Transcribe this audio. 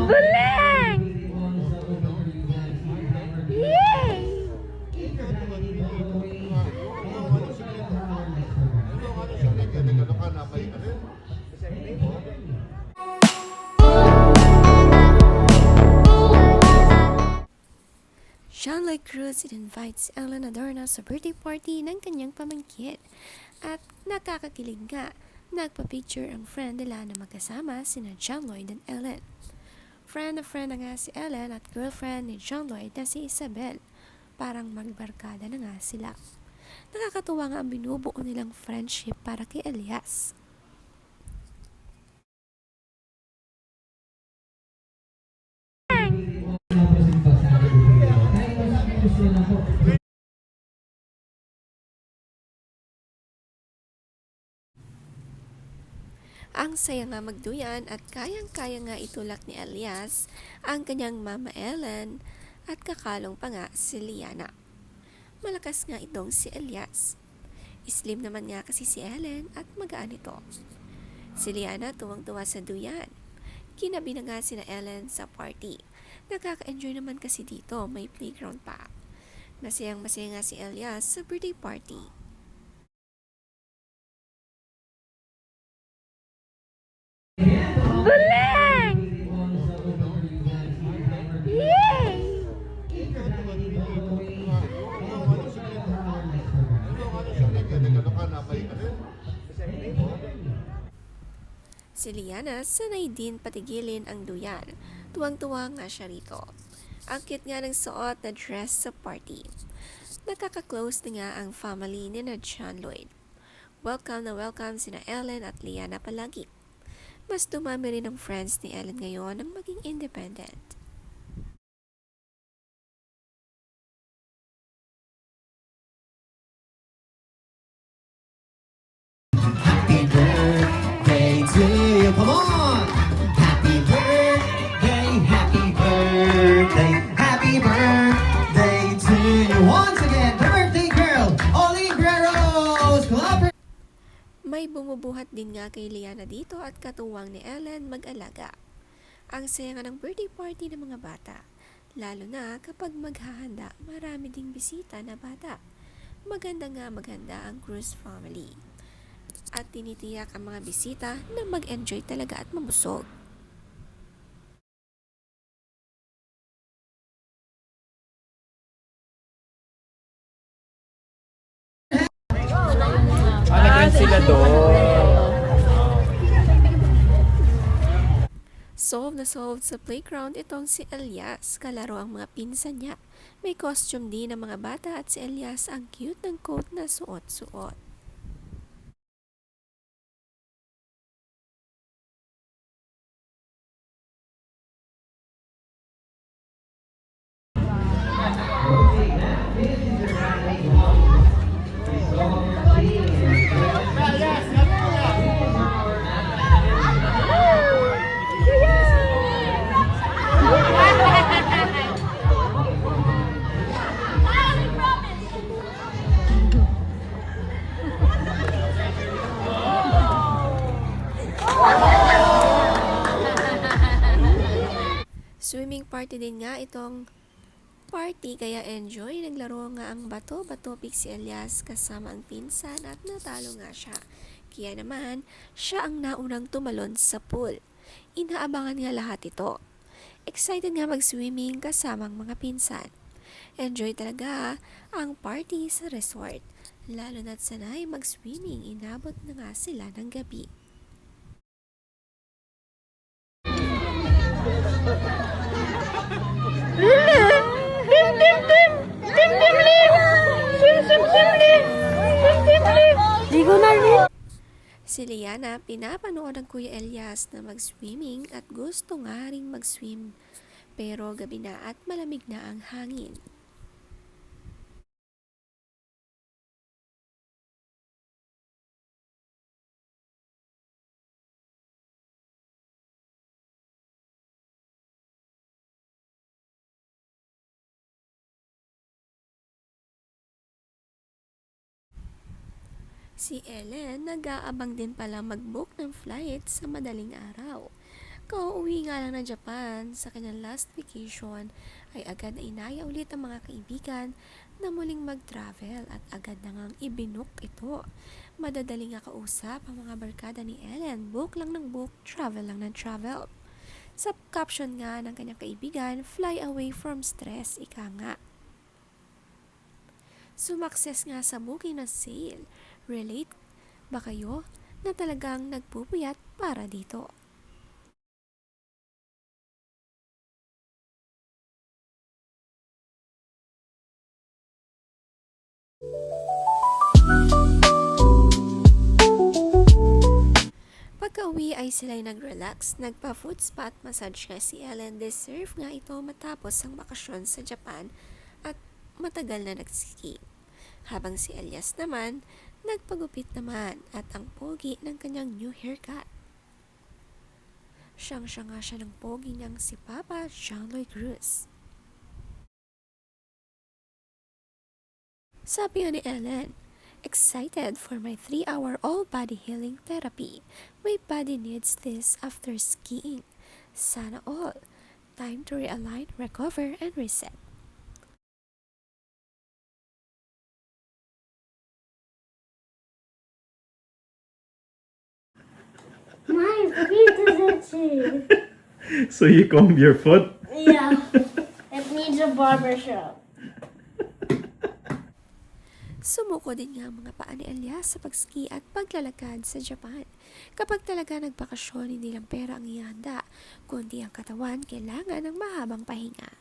Galing! Yay! Jean-Lloyd Cruz invites Ellen Adorno sa birthday party ng kanyang pamangkin. At nakakakilig nga, nagpa-picture ang friend nila na magkasama sina Jean-Lloyd and Ellen. Friend na friend na nga si Ellen at girlfriend ni Jean-Lloyd na si Isabel. Parang magbarkada na nga sila. Nakakatuwa nga ang binubuo nilang friendship para kay Elias. Ang saya nga magduyan at kayang-kaya nga itulak ni Elias ang kanyang mama Ellen at kakalong pa nga si Liana. Malakas nga itong si Elias. Slim naman nga kasi si Ellen at magaan ito. Si Liana tuwang-tuwa sa duyan. Kinabi na nga sina Ellen sa party. Nakaka-enjoy naman kasi dito, may playground pa. Masayang-masaya nga si Elias sa birthday party. Galing! Yay! Si Liana sanay din patigilin ang duyan. Tuwang-tuwa nga siya rito. Ang cute nga ng suot na dress sa party. Nakaka-close na nga ang family ni na Jean-Lloyd. Welcome na welcome sina Ellen at Liana palagi. Mas dumami rin ang friends ni Ellen ngayon nang maging independent. Happy birthday to you. Come on! Happy birthday, happy birthday, happy birthday to you. Once again, the birthday girl, Ollie Guerreros. May bumubuhat din nga kay Liana dito at katuwang ni Ellen mag-alaga. Ang saya nga ng birthday party ng mga bata. Lalo na kapag maghahanda, marami ding bisita na bata. Maganda ang Cruz family. At tinitiyak ang mga bisita na mag-enjoy talaga at mabusog. Nag-rent sila doon. Solve sa playground itong si Elias. Kalaro ang mga pinsan niya. May costume din ng mga bata at si Elias ang cute ng coat na suot-suot. Swimming party din nga itong party kaya enjoy. Naglaro nga ang bato-bato pick si Elias kasama ang pinsan at natalo nga siya. Kaya naman, siya ang naunang tumalon sa pool. Inaabangan nga lahat ito. Excited nga mag-swimming kasama ang mga pinsan. Enjoy talaga ang party sa resort. Lalo na't sanay mag-swimming, inabot na nga sila ng gabi. Lim! Lim, lim, lim! Lim, lim, lim! Sim, sim, sim, lim! Lim, lim, lim! Ligo na, Lim! Si Liana, pinapanood ang Kuya Elias na mag-swimming at gusto nga ring mag-swim. Pero gabi na at malamig na ang hangin. Si Ellen nag-aabang din pala mag-book ng flight sa madaling araw. Pagka-uwi nga lang ng Japan sa kanyang last vacation, ay agad na inaya ulit ang mga kaibigan na muling mag-travel at agad na ngang ibinook ito. Madadaling nga kausap ang mga barkada ni Ellen, book lang ng book, travel lang ng travel. Sa caption nga ng kanyang kaibigan, fly away from stress, ika nga. Sumakses nga sa booking ng sale. Relate ba kayo na talagang nagpupuyat para dito? Pagka-uwi ay sila'y nag-relax, nagpa-food spa at massage nga si Ellen. Deserve nga ito matapos ang bakasyon sa Japan at matagal na nag-ski. Habang si Elias naman, nagpagupit naman at ang pogi ng kanyang new haircut. Siyang-siya nga siya ng pogi niyang si Papa Jean-Louis Cruz. Sabi nga ni Ellen, excited for my 3-hour all-body healing therapy. My body needs this after skiing. Sana all. Time to realign, recover, and reset. My feet is itchy. So you comb your foot? Yeah. It needs a barber shop. Sumuko din nga ang mga paa ni Elias sa pagski at paglalakad sa Japan. Kapag talaga nagbakasyon, hindi lang pera ang ihanda, kundi ang katawan kailangan ng mahabang pahinga.